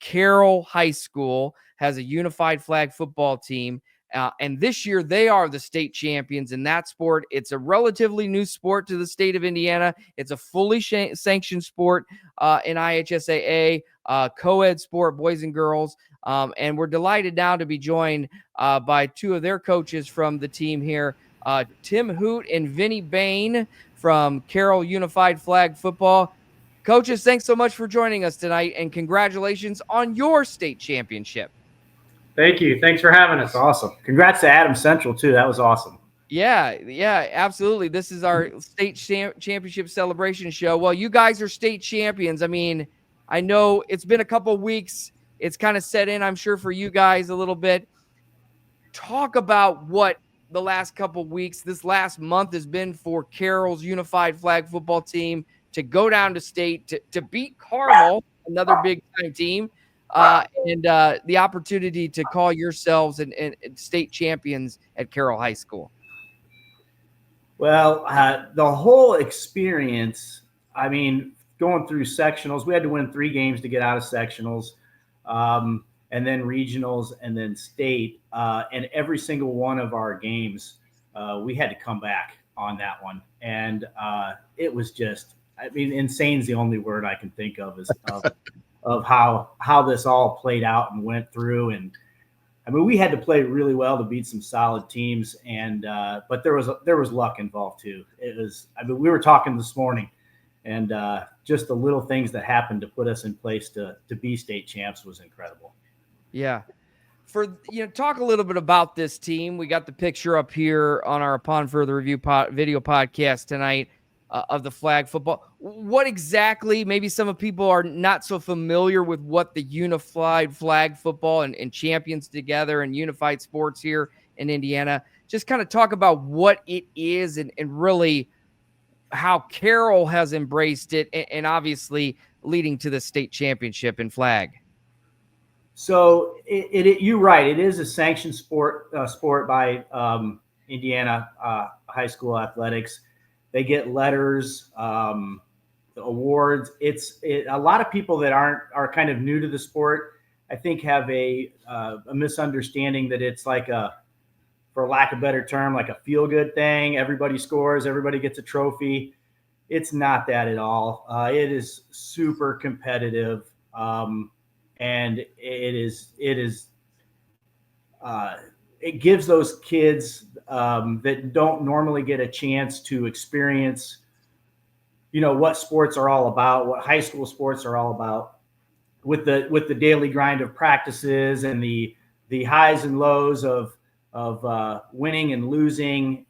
Carroll High School has a unified flag football team. And this year they are the state champions in that sport. It's a relatively new sport to the state of Indiana. It's a fully sanctioned sport in IHSAA, co-ed sport, boys and girls. And we're delighted now to be joined by two of their coaches from the team here, Tim Hoot and Vinny Bain from Carroll Unified Flag Football. Coaches, thanks so much for joining us tonight, and congratulations on your state championship. Thank you. Thanks for having us. Awesome. Congrats to Adams Central, too. That was awesome. Yeah, absolutely. This is our state championship celebration show. Well, you guys are state champions. I mean, I know it's been a couple of weeks. It's kind of set in, I'm sure, for you guys a little bit. Talk about what the last couple of weeks, this last month has been for Carroll's Unified Flag Football team to go down to state, to beat Carroll, another big-time team, and the opportunity to call yourselves and state champions at Carroll High School. Well, the whole experience, I mean, going through sectionals, we had to win 3 games to get out of sectionals, and then regionals, and then state. And every single one of our games, we had to come back on that one. And it was just, I mean, insane is the only word I can think of of how this all played out and went through. And I mean, we had to play really well to beat some solid teams, and but there was luck involved too. It was, I mean, we were talking this morning, and just the little things that happened to put us in place to be state champs was incredible. Yeah. Talk a little bit about this team. We got the picture up here on our Upon Further Review video podcast tonight of the flag football. What exactly, maybe some of people are not so familiar with what the unified flag football and champions together and unified sports here in Indiana. Just kind of talk about what it is and really how Carroll has embraced it and obviously leading to the state championship in flag. So you're right. It is a sanctioned sport by Indiana high school athletics. They get letters, awards. A lot of people that are kind of new to the sport, I think, have a misunderstanding that it's like for lack of a better term, like a feel good thing. Everybody scores, everybody gets a trophy. It's not that at all. It is super competitive. And it gives those kids that don't normally get a chance to experience, what sports are all about, what high school sports are all about, with the daily grind of practices and the highs and lows of winning and losing.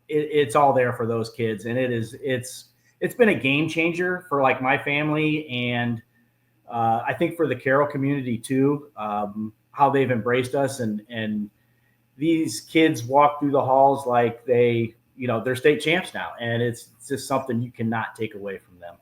It's all there for those kids, and it's been a game changer for like my family, and I think for the Carroll community too, how they've embraced us, and these kids walk through the halls like they're state champs now, and it's just something you cannot take away from them.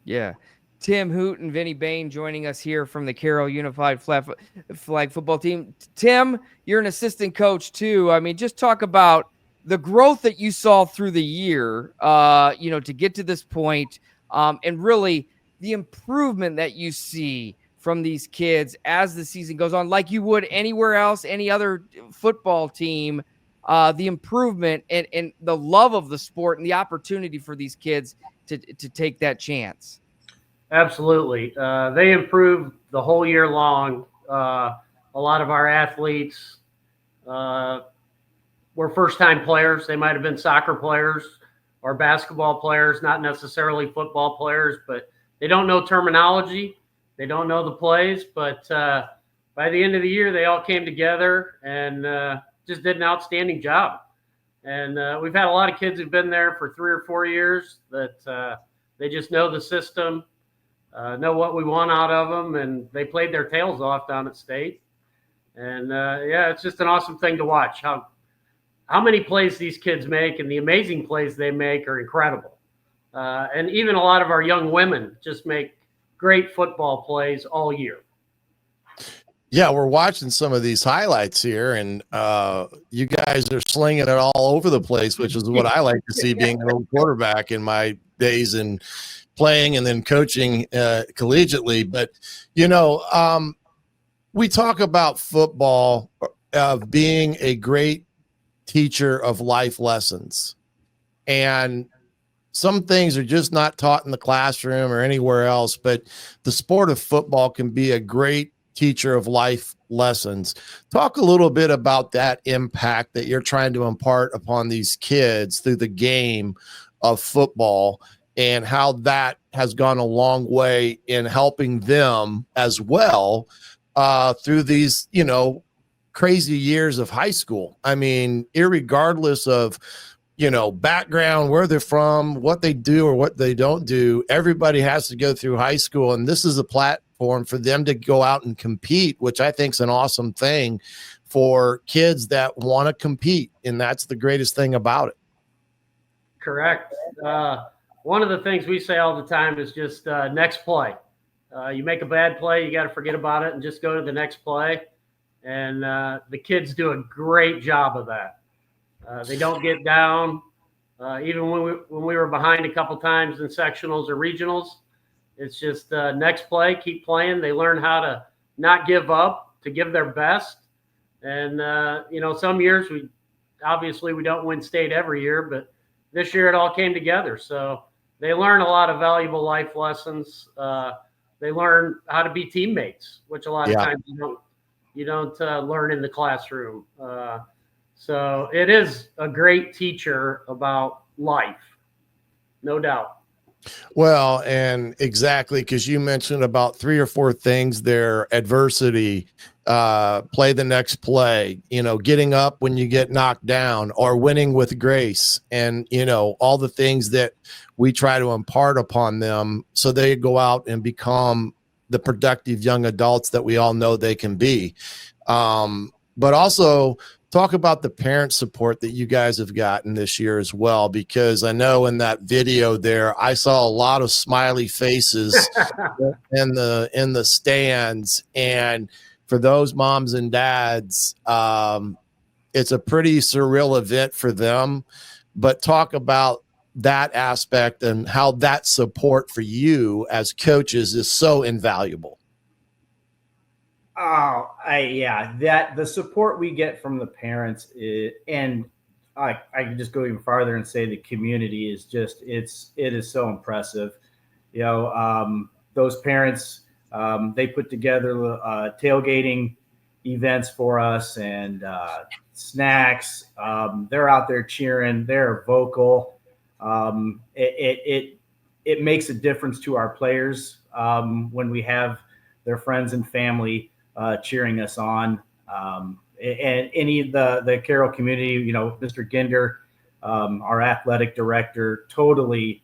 Yeah. Tim Hoot and Vinny Bain joining us here from the Carroll Unified Flag Football team. Tim, you're an assistant coach too. I mean, just talk about the growth that you saw through the year, to get to this point, and really the improvement that you see from these kids as the season goes on, like you would anywhere else, any other football team, the improvement and the love of the sport and the opportunity for these kids to take that chance. Absolutely. They improved the whole year long. A lot of our athletes were first-time players. They might have been soccer players or basketball players, not necessarily football players, but they don't know terminology. They don't know the plays, but by the end of the year, they all came together and just did an outstanding job. And we've had a lot of kids who've been there for 3 or 4 years that they just know the system, know what we want out of them, and they played their tails off down at state. And it's just an awesome thing to watch. How many plays these kids make, and the amazing plays they make are incredible. And even a lot of our young women just make great football plays all year. Yeah, we're watching some of these highlights here, and you guys are slinging it all over the place, which is what I like to see being a quarterback in my days in playing and then coaching collegiately. But, we talk about football of being a great teacher of life lessons. And some things are just not taught in the classroom or anywhere else, but the sport of football can be a great teacher of life lessons. Talk a little bit about that impact that you're trying to impart upon these kids through the game of football, and how that has gone a long way in helping them as well through these, crazy years of high school. I mean, irregardless of, background, where they're from, what they do or what they don't do, everybody has to go through high school. And this is a platform for them to go out and compete, which I think is an awesome thing for kids that want to compete. And that's the greatest thing about it. Correct. One of the things we say all the time is just next play. You make a bad play, you got to forget about it and just go to the next play. And the kids do a great job of that. They don't get down. Even when we were behind a couple times in sectionals or regionals, it's just next play, keep playing. They learn how to not give up, to give their best. And, some years we don't win state every year, but this year it all came together. So they learn a lot of valuable life lessons. They learn how to be teammates, which a lot of times you don't learn in the classroom. So it is a great teacher about life, no doubt. Well, and exactly, because you mentioned about 3 or 4 things there: adversity, play the next play, getting up when you get knocked down, or winning with grace, and, all the things that we try to impart upon them so they go out and become the productive young adults that we all know they can be. But also talk about the parent support that you guys have gotten this year as well, because I know in that video there, I saw a lot of smiley faces in the stands. And for those moms and dads, it's a pretty surreal event for them. But talk about that aspect and how that support for you as coaches is so invaluable. Oh, that the support we get from the parents and I can just go even farther and say the community is just, it is so impressive. Those parents, they put together tailgating events for us and snacks. They're out there cheering, they're vocal. It makes a difference to our players when we have their friends and family cheering us on. And any of the Carroll community, Mr. Ginder, our athletic director, totally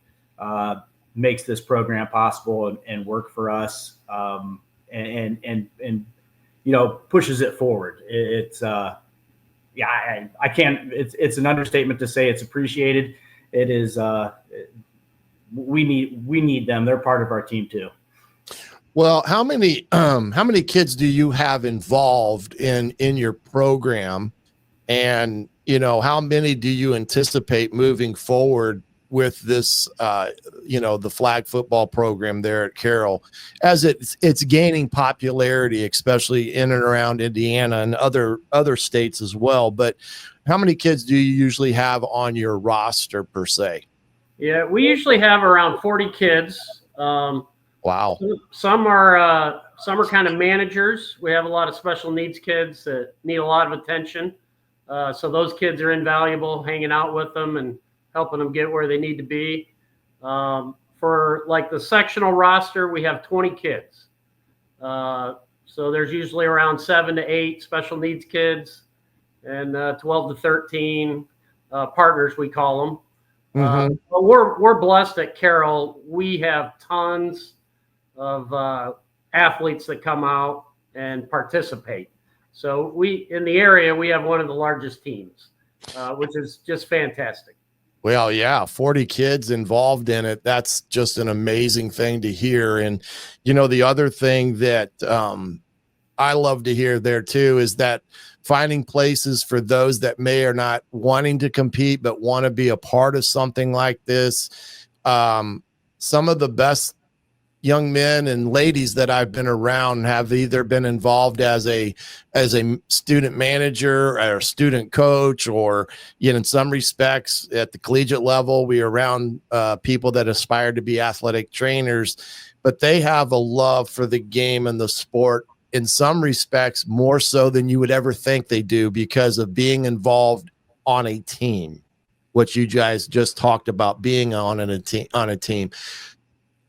makes this program possible and work for us, and pushes it forward. It's I can't. It's an understatement to say it's appreciated. It is. We need them. They're part of our team too. Well, how many kids do you have involved in your program, and how many do you anticipate moving forward with this the flag football program there at Carroll, as it's gaining popularity, especially in and around Indiana and other states as well? But how many kids do you usually have on your roster per se? Yeah, we usually have around 40 kids. Wow. Some are kind of managers. We have a lot of special needs kids that need a lot of attention. So those kids are invaluable, hanging out with them and helping them get where they need to be. For like the sectional roster, we have 20 kids. So there's usually around 7 to 8 special needs kids and 12 to 13 partners, we call them. Mm-hmm. But we're blessed at Carroll. We have tons of athletes that come out and participate. So in the area, we have one of the largest teams, which is just fantastic. Well, yeah, 40 kids involved in it. That's just an amazing thing to hear. And, the other thing that I love to hear there too is that finding places for those that may or not wanting to compete, but want to be a part of something like this. some of the best young men and ladies that I've been around have either been involved as a student manager or student coach, or, you know, in some respects at the collegiate level, we are around people that aspire to be athletic trainers, but they have a love for the game and the sport in some respects more so than you would ever think they do, because of being involved on a team, what you guys just talked about, being on a team.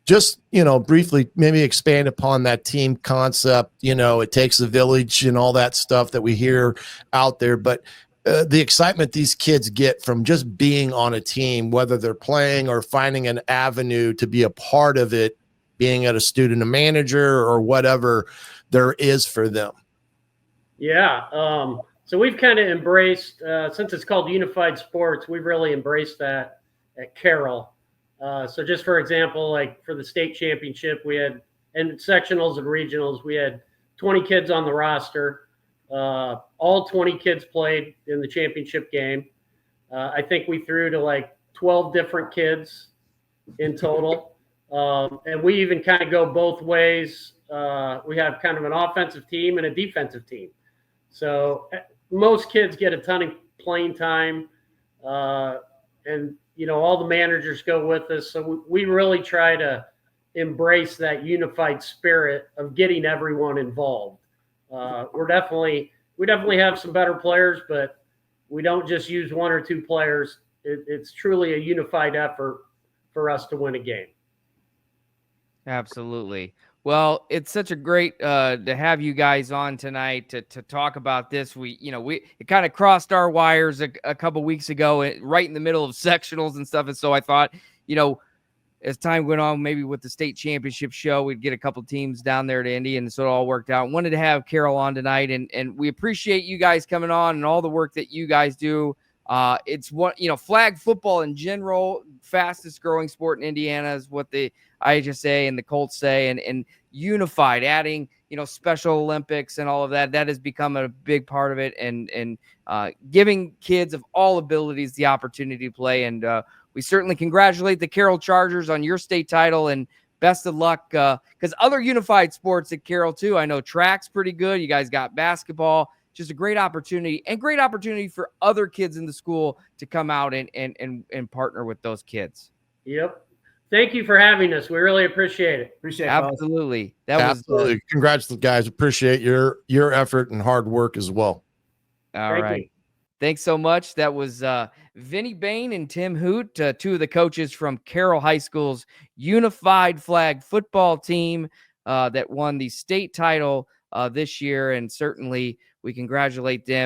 Just, you know, briefly, maybe expand upon that team concept. You know, it takes a village and all that stuff that we hear out there, but the excitement these kids get from just being on a team, whether they're playing or finding an avenue to be a part of it, being at a student a manager or whatever there is for them. Yeah. So we've kind of embraced, since it's called Unified Sports, we've really embraced that at Carroll. So just for example, like for the state championship, we had, and sectionals and regionals, we had 20 kids on the roster. All 20 kids played in the championship game. I think we threw to like 12 different kids in total. And we even kind of go both ways. We have kind of an offensive team and a defensive team. So most kids get a ton of playing time. And you know, all the managers go with us. So we really try to embrace that unified spirit of getting everyone involved. We definitely have some better players, but we don't just use one or two players. It's truly a unified effort for us to win a game. Absolutely. Well, it's such a great to have you guys on tonight to talk about this. It kind of crossed our wires a couple weeks ago, right in the middle of sectionals and stuff. And so I thought, you know, as time went on, maybe with the state championship show, we'd get a couple teams down there to Indy, and so it all worked out. Wanted to have Carroll on tonight, and we appreciate you guys coming on and all the work that you guys do. It's what, you know, flag football in general, fastest growing sport in Indiana is what the IHSAA and the Colts say, and unified, adding, you know, Special Olympics and all of that has become a big part of it, and giving kids of all abilities the opportunity to play. And we certainly congratulate the Carroll Chargers on your state title, and best of luck, because other unified sports at Carroll too. I know track's pretty good. You guys got basketball. Just a great opportunity for other kids in the school to come out and partner with those kids. Yep. Thank you for having us. We really appreciate it. Appreciate it. Absolutely. Absolutely. Congrats, guys. Appreciate your effort and hard work as well. All right. Thanks so much. That was Vinny Bain and Tim Hoot, two of the coaches from Carroll High School's unified flag football team that won the state title this year. And certainly we congratulate them.